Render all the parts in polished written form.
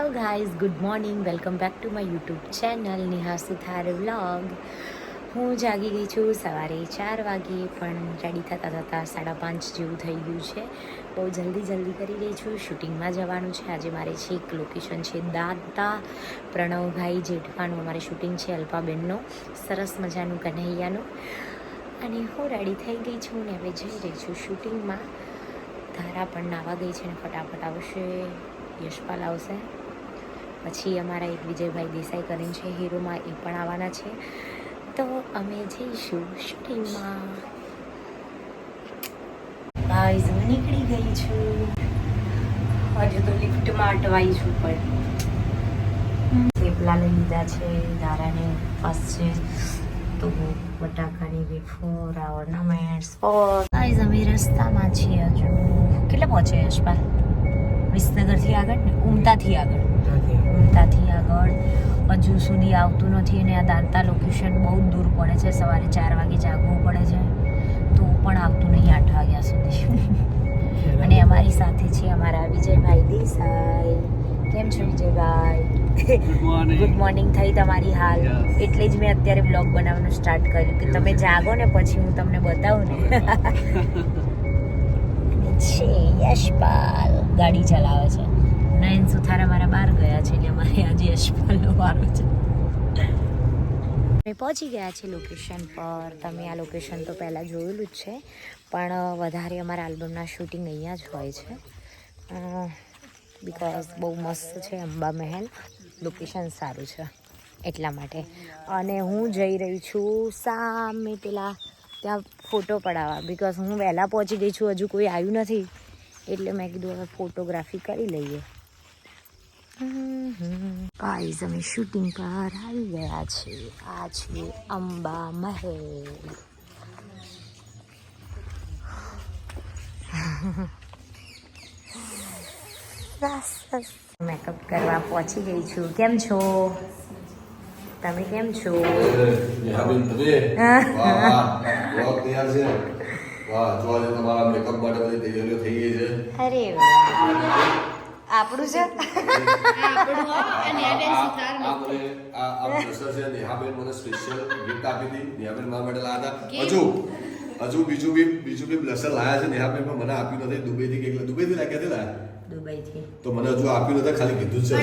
Hello guys, good morning. Welcome back to my YouTube channel Neha Suthar vlog. હું જાગી ગઈ છું સવારે 4 વાગે, પણ રેડી થતાં 5:30 જેવું થઈ ગયું છે. બહુ જલ્દી કરી રહી છું. શૂટિંગમાં જવાનું છે આજે મારે. છે એક લોકેશન છે દાતા, પ્રણવભાઈ જેઠવાનું અમારે શૂટિંગ છે અલ્પાબેનનો, સરસ મજાનું કન્હૈયાનું. અને હું રેડી થઈ ગઈ છું ને હવે જઈ રહી છું શૂટિંગમાં. ધારા પણ નાવા ગઈ છે ને ફટાફટ આવશે. યશપાલ આવશે, પછી અમારા એક વિજયભાઈ દેસાઈ કરીને છે હીરોમાં, એ પણ આવવાના છે. તો અમે જઈશું શૂટિંગમાં. ગાઈઝ હું નીકળી ગઈ છું. હજુ તો લિફ્ટમાં અટવાઈ છું, પણ થેપલા લઈ લીધા છે. ધારાને ફર્સ્ટ છે તો બટાકાની વેફર, ઓર્નામેન્ટ્સ. ગાઈઝ અમે રસ્તામાં છીએ. હજુ કેટલે પહોંચે યશપાલ? વિસનગરથી આગળ ને ઉમતાથી આગળ હજુ સુધી આવતું નથી. અને આ દાંતા લોકેશન બહુ દૂર પડે છે. સવારે 4 વાગે જાગવું પડે છે તો પણ આવતું નહીં 8 વાગ્યા સુધી. અને અમારી સાથે છે અમારા વિજયભાઈ દેસાઈ. કેમ છો વિજયભાઈ? ગુડ મોર્નિંગ થઈ તમારી હાલ. એટલે જ મેં અત્યારે બ્લોગ બનાવવાનું સ્ટાર્ટ કર્યું કે તમે જાગો ને પછી હું તમને બતાવું ને. છે યશપાલ ગાડી ચલાવે છે. નયન સુથાર અમારા બહાર ગયા છે એટલે અમારે આજે યશપાલનો વારો છે. અમે પહોંચી ગયા છે લોકેશન પર. તમે આ લોકેશન તો પહેલાં જોયેલું જ છે, પણ વધારે અમારા આલ્બમના શૂટિંગ અહીંયા જ હોય છે. બિકોઝ બહુ મસ્ત છે અંબા મહેલ. લોકેશન સારું છે એટલા માટે. અને હું જઈ રહી છું સામે પેલા ત્યાં ફોટો પડાવવા, બિકોઝ હું વહેલા પહોંચી ગઈ છું, હજુ કોઈ આવ્યું નથી. એટલે મેં કીધું હવે ફોટોગ્રાફી કરી લઈએ. ગાઈઝ અમે શૂટિંગ પર આવી ગયા છે. આ છે અંબા મહેલ. મેકઅપ કરવા પહોંચી ગઈ છું. કેમ છો તમે? કેમ છો? અરે આપણું છે. હજુ બીજું બી બ્લશર લાયા છે નેહાબેન, પણ મને આપ્યું નથી. દુબઈથી લાયા. દુબઈથી તો મને હજુ આપ્યું નથી, ખાલી કીધું છે.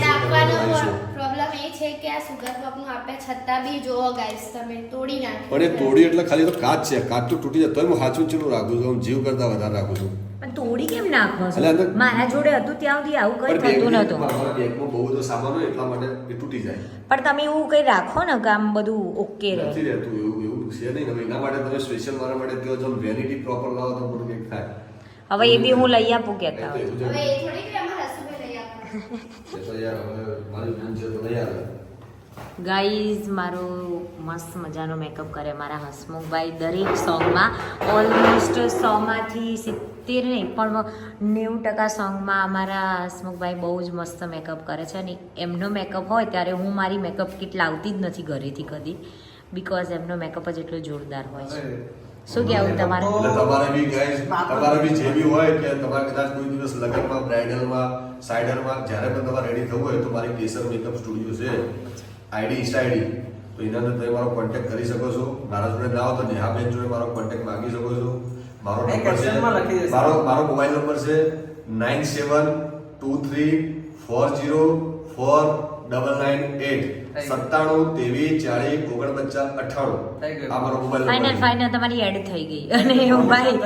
પ્રોબ્લેમ એ છે કે આ સુગર કપનું આપે છતાં બી જોવો ગાઈસ તમે તોડી નાખ્યું. પણ એ તોડી એટલે ખાલી તો કાચ છે, કાચ તો તૂટી જાય. તોય હું સાચું ચેલું રાખું છું, જીવ કરતા વધારે રાખું છું. પણ તોડી કેમ નાખો છો? મારા જોડે હતું ત્યાં સુધી આવું કઈ થતું નતું. મારા બેગમાં બહુ બધો સામાન હોય એટલા માટે એ તૂટી જાય. પણ તમે એવું કઈ રાખો ને કે આમ બધું ઓકે રહે. નથી રહેતું એવું છે નહીં. હવે એના માટે તમે સ્પેશિયલ મારા માટે કહો છો વેનિટી પ્રોપર લાવો તો બધું કંઈક થાય. હવે એ બી હું લઈ આપું કહેતા હવે એ થોડી કે અમારા હસબન્ડ લઈ આપે. એ તો યાર હવે મારી ભૂલ છે તો લઈ આવે. ગાઈઝ મારો મસ્ત મજાનો મેકઅપ કરે મારા હસમુખભાઈ. દરેક સોંગમાં ઓલમોસ્ટ 100માંથી 70 નહીં પણ 90% સોંગમાં અમારા હસમુખભાઈ બહુ જ મસ્ત મેકઅપ કરે છે. અને એમનો મેકઅપ હોય ત્યારે હું મારી મેકઅપ કિટ લાવતી જ નથી ઘરેથી કદી, બિકોઝ એમનો મેકઅપ જ એટલો જોરદાર હોય છે. શું કહેવું તમારે? તમારે બી ગાઈસ, તમારે બી જે બી હોય કે તમારે કદાચ કોઈ દિવસ લગ્નમાં, બ્રાઇડલમાં, સાઇડરમાં જ્યારે પણ તમારે રેડી થવું હોય તો મારી કેસર મેકઅપ સ્ટુડિયો છે, આઈડી ઇન્સ્ટા આઈડી, તો એના અંદર તમે મારો કોન્ટેક્ટ કરી શકો છો. મારા જોડે ના આવો તો નેહાબેન જોડે મારો કોન્ટેક્ટ માંગી શકો છો. મારો નંબર છે, મારો મોબાઈલ નંબર છે 9723404998 9723404998. આ મારો મોબાઈલ નંબર. ફાઇનલ તમારી એડ થઈ ગઈ. અને એવું ભાઈ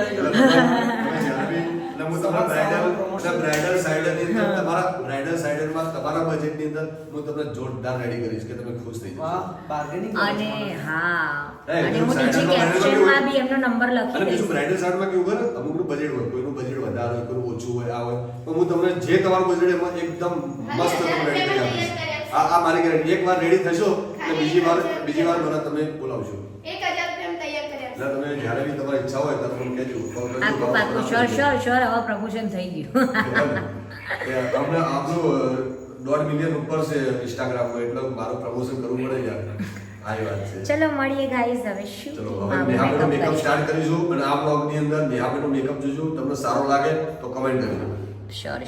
બ્રાઇડલ સાઇડરમાં તમારા બજેટની અંદર હું તમને જોરદાર રેડી કરીશ કે તમે ખુશ થઈ જશો. અને હા, અને હું નીચે કેપ્શનમાં બી એમનો નંબર લખી અને દઈશ. બીજું બ્રાઇડલ સાઇડમાં કેવું કરે, અમુકનું બજેટ હોય, કોઈનું બજેટ વધારે હોય, કોઈનું ઓછું હોય, આ હોય, તો હું તમને જે તમારું બજેટ એમાં એકદમ મસ્ત રેડી કરી આપીશ. આ મારી ગેરંટી. એકવાર રેડી થશો એટલે બીજી વાર મને તમે બોલાવશો. 1000 રૂપિયા તૈયાર કર્યા. એટલે તમે જ્યારે બી તમારી ઈચ્છા હોય ત્યારે મને કહેજો. પાકું શ્યોર હવે પ્રમોશન થઈ ગયું. અમને આપણું 1.5 મિલિયન ઉપર છે ઇન્સ્ટાગ્રામમાં, એટલે મારું પ્રમોશન કરવું પડે યાર. આઈ વાત છે. ચલો મળીએ ગાઈસ હવે ચલો હવે નેહાબેનનો મેકઅપ સ્ટાર્ટ કરીશું. અને આ બ્લોગની અંદર નેહાબેનનો મેકઅપ જોજો. તમને સારો લાગે તો કમેન્ટ કરજો. શ્યોર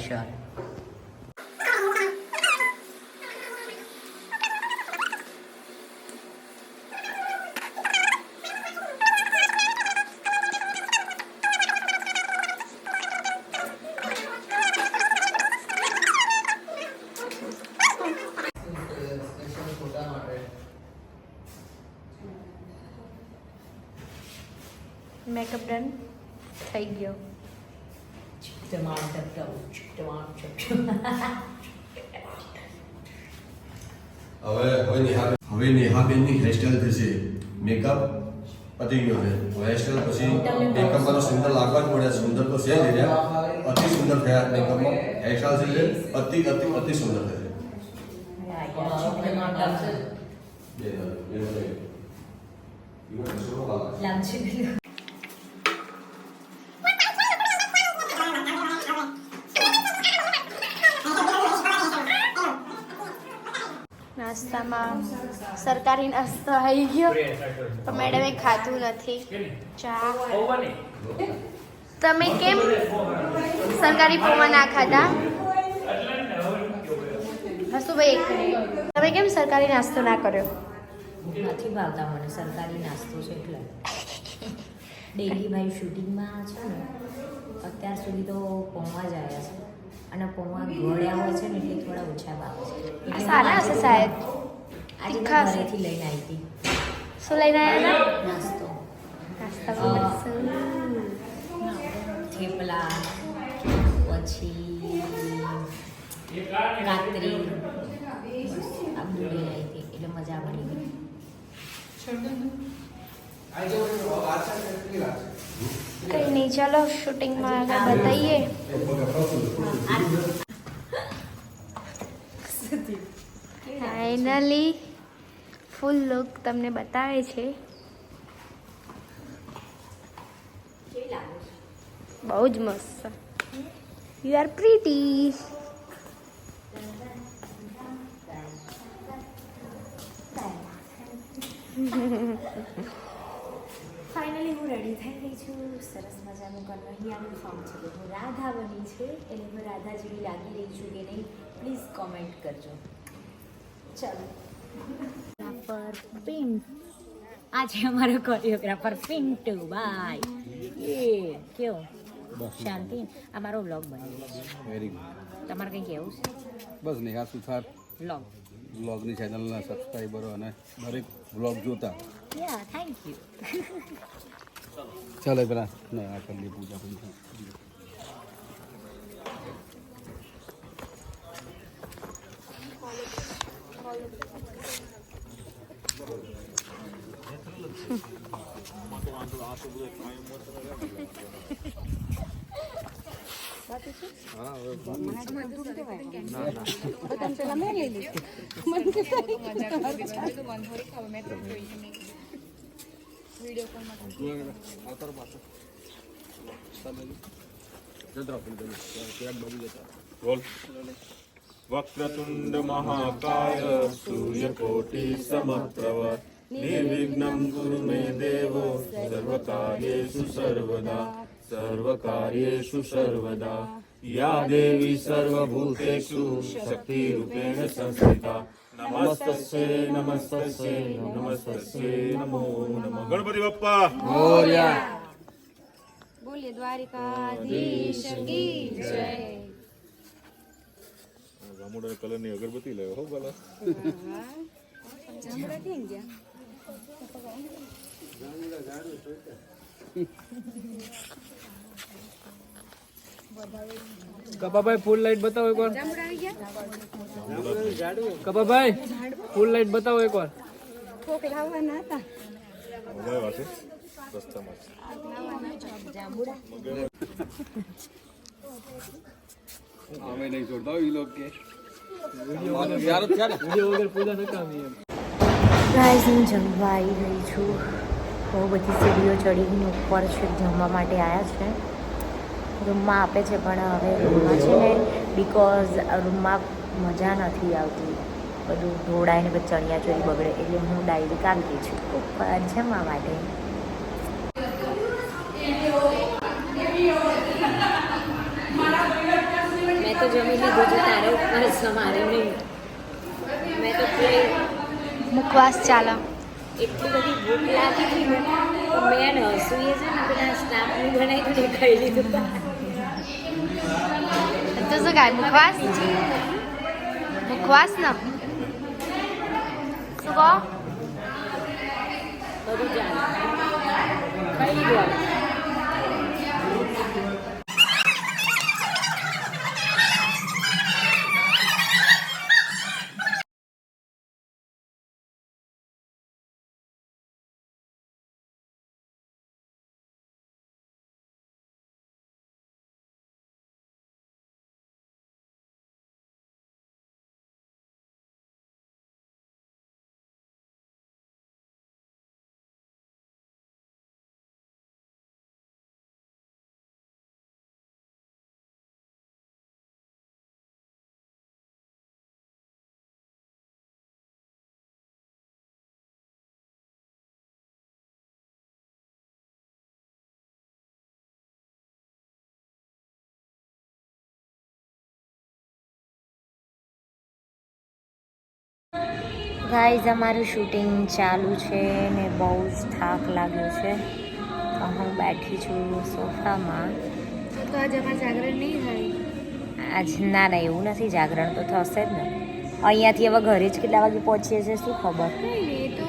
મેકઅપ ડન થઈ ગયો. હવે નેહાબેનની હેરસ્ટાઈલ થશે. મેકઅપ પતી ગયો છે. હેરસ્ટાઈલ પછી મેકઅપ માં સુંદર લાગવા જ મળ્યા. સુંદર તો છે જ રહ્યા. અતિ સુંદર થયા મેકઅપમાં. હેરસ્ટાઈલ છે અતિ અતિ અતિ સુંદર થશે. નાસ્તામાં સરકારી નાસ્તો આવી ગયો પણ મેડમે ખાધું નથી. ચા. તમે કેમ સરકારી પૌવા ના ખાધા? હસુભાઈ એક મિનિટ. તમે કેમ સરકારી નાસ્તો ના કર્યો? નથી ભાવતા મને સરકારી નાસ્તો છે એટલે. ડેલી ભાઈ શૂટિંગમાં છે ને અત્યાર સુધી તો પૌવા જ આવ્યા છે અને પૌવા ગળ્યા હોય છે ને એટલે થોડા ઓછા ભાવે છે. એટલે સારા હશે શાયદ. આજે તીખા હશે. ઘરેથી લઈને આવી હતી શું લઈને આવ્યા હતા? નાસ્તો. નાસ્તામાં શું? થેપલા પછી કાતરી આ બધું લઈને આવી હતી એટલે મજા પડી ગઈ. કઈ નહીં, ચાલો શૂટિંગમાં આગળ બતાવીએ. ફાઇનલી ફૂલ લુક તમને બતાવે છે. બહુ જ મસ્ત. You are pretty. ફાઇનલી હું રેડી થઈ ગઈ છું. સરસ મજાનું કન્હૈયાનું ફોર્મ છે હું રાધા બની છે એટલે હું રાધા જેવી લાગી રહી છું કે નહીં પ્લીઝ કોમેન્ટ કરજો. ચાલો પર પિન્ટ આ છે અમારો કોરિયોગ્રાફર પિન્ટુ બાય. એ કેવો શાંતિ. આ મારો વ્લોગ બનાવી છે. Very good. તમારે કંઈ કહેવું છે? બસ નેહા સુથાર વ્લોગ. વ્લોગની ચેનલના સબસ્ક્રાઈબરો અને દરેક વ્લોગ જોતા. Yeah thank you. ચાલો પેલા ના આ કરી લઈએ પૂજા પણ. વક્રતુંડ મહાકાય સૂર્યકોટિ સમપ્રભ નિર્વિઘ્नं કુરુ મે દેવો સર્વકાર્યેષુ સર્વદા સર્વકાર્યેષુ સર્વદા યા દેવી સર્વભૂતેષુ શક્તિરૂપેણ સંસ્થિતા નમસ્તસ્યૈ નમસ્તસ્યૈ નમસ્તસ્યૈ નમો નમઃ. ગણપતિ બાપ્પા મોરયા. બોલીએ દ્વારિકાધીશ કી જય. ગામોડા કલરની અગરબત્તી લાવ્યો હો ભલા. કપાભાઈ ફૂલ લાઈટ બતાવો એકવાર. કપાભાઈ ફૂલ લાઈટ બતાવો એકવાર. મગાવ્યા છે રસ્તામાં. અમે નહીં છોડતા એ લોકો કે વિડીયો વગર પૂજા નકામી એમ. ગાઈઝ હું જમવા આવી રહી છું. બહુ બધી સીડીઓ ચડીને ઉપર છે જમવા માટે આવ્યા છે. રૂમમાં આપે છે પણ હવે રૂમમાં છે ને બિકોઝ રૂમમાં મજા નથી આવતી. બધું ઢોળાય ને પછી ચણિયા ચોરી બગડે એટલે હું ડાયરેક્ટ આવી ગઈ છું ઉપર જમવા માટે. મેં તો જમી લીધું છે તારે ઉપર સમારે નહીં. મેં તો મુખવાસ ચાલો. એટલી બધી ભૂખ લાગી હતી ને તો મેં હસુએ છે ને પેલા સ્ટાફનું બનાવ્યું ને ખાઈ લીધું. તો શું ખાય? મુખવાસ. મુખવાસ ને શું કહો? બધું જાણ ખાઈ લીધું. ગાઈઝ અમારું શૂટિંગ ચાલુ છે ને બહુ જ થાક લાગ્યો છે તો હું બેઠી છું સોફામાં. તો આજે અમારે જાગરણ નહીં થાય. આજ ના ના એવું નથી, જાગરણ તો થશે જ ને. અહીંયાથી હવે ઘરે જ કેટલા વાગે પહોંચીએ છીએ શું ખબર. નહીં એ તો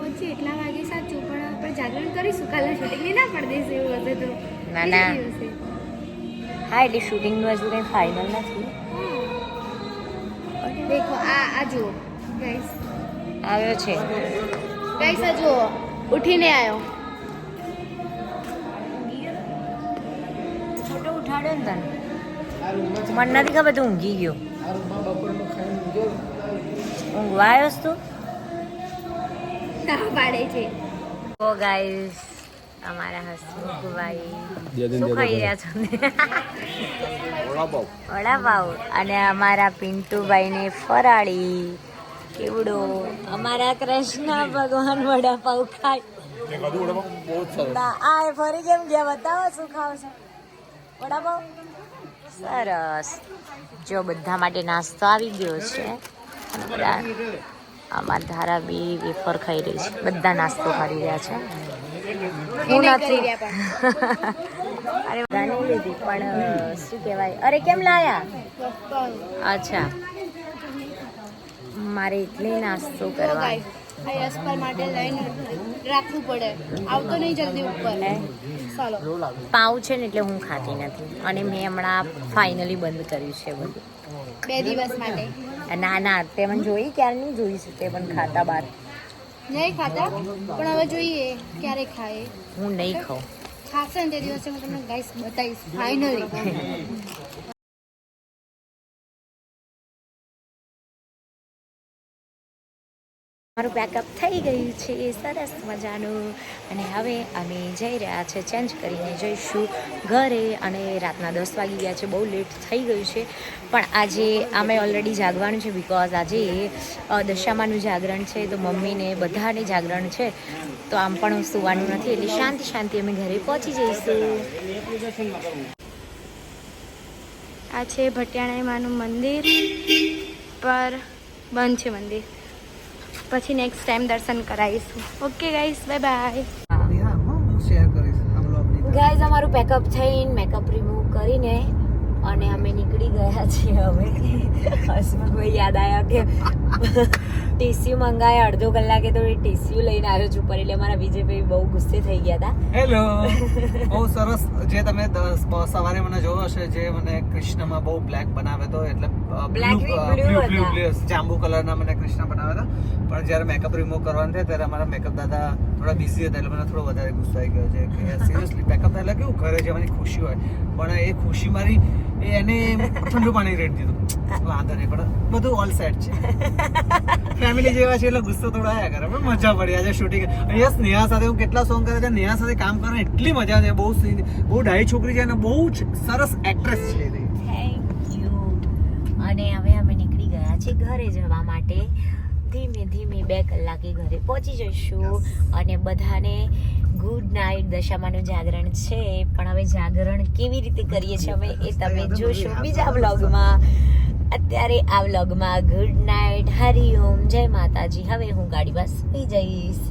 પહોંચી એટલા વાગે સાચું, પણ આપણે જાગરણ કરીશું. કાલે શૂટિંગની ના પડી દઈશું એવું હશે તો. ના, ના. હા એટલે શૂટિંગનું હજુ કંઈ ફાઇનલ નથી. દેખો આ જુઓ ગાઈસ, આવ્યો છે ગાઈસ આ જુઓ ઉઠીને આવ્યો. ફોટો ઉઠાડ્યો ને તને? મને નથી ખબર તું ઊંઘી ગયો. ઊંઘવા આવ્યો તું? ના પાડે છે. ઓ ગાઈસ અમારા હસમુખભાઈ શું ખાઈ રહ્યા છો? વડાપાવ. અને અમારા પિન્ટુભાઈને ફરાળી કેવડો. અમારા કૃષ્ણ ભગવાન વડાપાવ ખાય. આ ફરી કેમ ગયા? બતાવો શું ખાવ છો? વડાપાવ સરસ. જો બધા માટે નાસ્તો આવી ગયો છે. અને બધા અમારા ધારા બી વેફર ખાઈ રહી છે. બધા નાસ્તો કરી રહ્યા છે. હું નથી. અરે બધા નહીં લીધી પણ શું કહેવાય. અરે કેમ લાયા? અચ્છા મારે એટલે નાસ્તો કરવા. યશપાલ માટે લઈને રાખવું પડે, આવતો નહીં જલ્દી ઉપર. ચાલો પાઉં છે ને એટલે હું ખાતી નથી. અને મેં હમણાં ફાઇનલી બંધ કર્યું છે બધું. 2 દિવસ માટે ના ના તે મને જોઈ ક્યારે નહીં જોઈશું તે પણ ખાતા બાર. નહીં ખાતા, પણ હવે જોઈએ ક્યારે ખાય. હું નહીં ખાઉં. ખાશે ને તે દિવસે હું તમને ગાઈસ બતાવીશ ફાઇનલી. મારું પેકઅપ થઈ ગયું છે સરસ મજાનું. અને હવે અમે જઈ રહ્યા છે, ચેન્જ કરીને જઈશું ઘરે. અને રાતના 10 વાગી ગયા છે, બહુ લેટ થઈ ગયું છે. પણ આજે અમે ઓલરેડી જાગવાનું છે બિકોઝ આજે દશામાનું જાગરણ છે. તો મમ્મીને બધાને જાગરણ છે તો આમ પણ સુવાનું નથી, એટલે શાંતિ શાંતિ અમે ઘરે પહોંચી જઈશું. આ છે ભટિયાણા માનું મંદિર, પર બંધ છે મંદિર. પછી નેક્સ્ટ ટાઈમ દર્શન કરાવીશું. Okay guys, bye bye. Guys અમારું પેકઅપ થઈને મેકઅપ રિમૂવ કરીને અને અમે નીકળી ગયા છીએ હવે. હસમુખભાઈ યાદ આવ્યા કે ટીસ્યુ મંગાયા અડધો કલાકે, તો એ ટીસ્યુ લઈને આવ્યો છું ઉપર. એટલે અમારા વિજયભાઈ બહુ ગુસ્સે થઈ ગયા હતા. હેલો, બહુ સરસ. જે તમે સવારે મને જોયો હશે, જે મને કૃષ્ણમાં બહુ બ્લેક બનાવે તો, એટલે જાંબુ કલરના મને કૃષ્ણ બનાવ્યા હતા. પણ જ્યારે મેકઅપ રિમૂવ કરવાનું થાય ત્યારે અમારા મેકઅપ દાદા થોડા બિઝી હતા, એટલે મને થોડો વધારે ગુસ્સો આવી ગયો છે કે સિરિયસલી મેકઅપ એટલે કેવું ઘરે જવાની ખુશી હોય, પણ એ ખુશી મારી એને ઠંડુ પાણી રેડી દીધું. વાંધો નહીં, પણ બધું ઓલ સેટ છે. ફેમિલી જેવા છે એટલે ગુસ્સો થોડો આવ્યા કરે, પણ મજા પડી. આજે શૂટિંગ અહીંયા સ્નેહા સાથે હું કેટલા સોંગ કરે છે, નેહા સાથે કામ કરવાની એટલી મજા છે. બહુ ડાઈ છોકરી છે અને બહુ જ સરસ એક્ટ્રેસ છે. Thank you. અને હવે અમે નીકળી ગયા છીએ ઘરે જવા માટે. ધીમે ધીમે 2 કલાકે ઘરે પહોંચી જઈશું. અને બધાને ગુડ નાઇટ. દશામાનું જાગરણ છે, પણ હવે જાગરણ કેવી રીતે કરીએ છીએ અમે એ તમે જોશો બીજા વ્લોગમાં. અત્યારે આ વ્લોગમાં ગુડ નાઇટ, હરિઓમ, જય માતાજી. હવે હું ગાડી બસ સુઈ જઈશ.